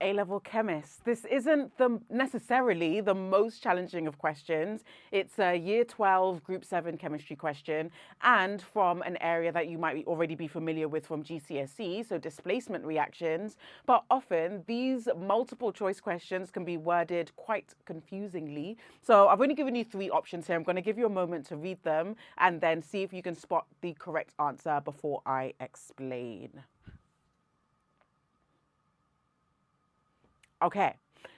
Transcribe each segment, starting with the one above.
A-level chemists. This isn't necessarily the most challenging of questions. It's a year 12, group 7 chemistry question, and from an area that you might already be familiar with from GCSE, so displacement reactions. But often these multiple choice questions can be worded quite confusingly. So I've only given you 3 options here. I'm going to give you a moment to read them and then see if you can spot the correct answer before I explain. Okay,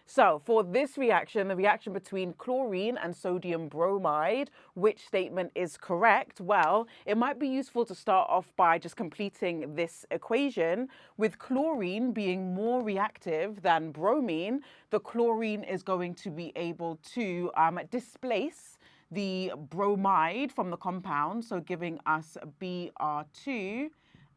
so for this reaction, the reaction between chlorine and sodium bromide, which statement is correct? Well, it might be useful to start off by just completing this equation. With chlorine being more reactive than bromine, the chlorine is going to be able to displace the bromide from the compound, so giving us Br2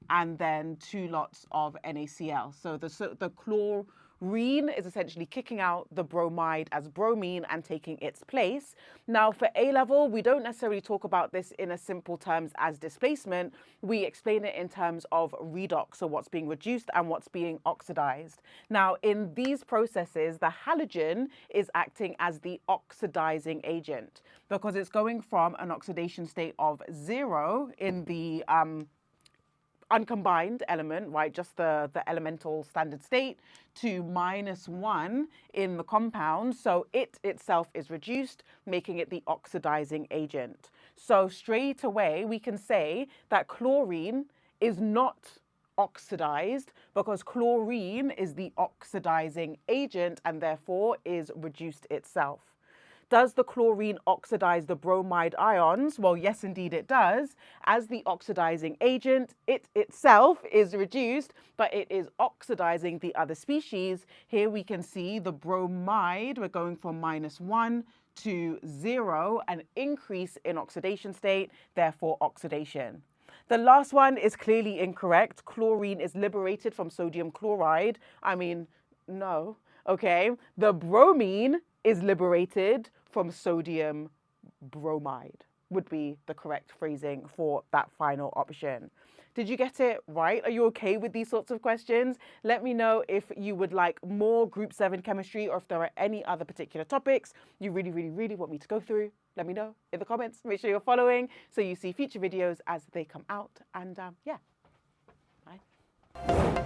and then 2 lots of NaCl. So the chlorine is essentially kicking out the bromide as bromine and taking its place. Now for A-level, we don't necessarily talk about this in as simple terms as displacement. We explain it in terms of redox, so what's being reduced and what's being oxidized. Now in these processes, the halogen is acting as the oxidizing agent because it's going from an oxidation state of 0 in the uncombined element, right, just the elemental standard state, to -1 in the compound. So it itself is reduced, making it the oxidizing agent. So straight away, we can say that chlorine is not oxidized because chlorine is the oxidizing agent and therefore is reduced itself. Does the chlorine oxidize the bromide ions? Well, yes, indeed it does. As the oxidizing agent, it itself is reduced, but it is oxidizing the other species. Here we can see the bromide, we're going from -1 to 0, an increase in oxidation state, therefore oxidation. The last one is clearly incorrect. Chlorine is liberated from sodium chloride. I mean, no, okay? The bromine is liberated from sodium bromide would be the correct phrasing for that final option. Did you get it right? Are you okay with these sorts of questions? Let me know if you would like more Group 7 chemistry or if there are any other particular topics you really want me to go through. Let me know in the comments. Make sure you're following so you see future videos as they come out. And yeah, bye.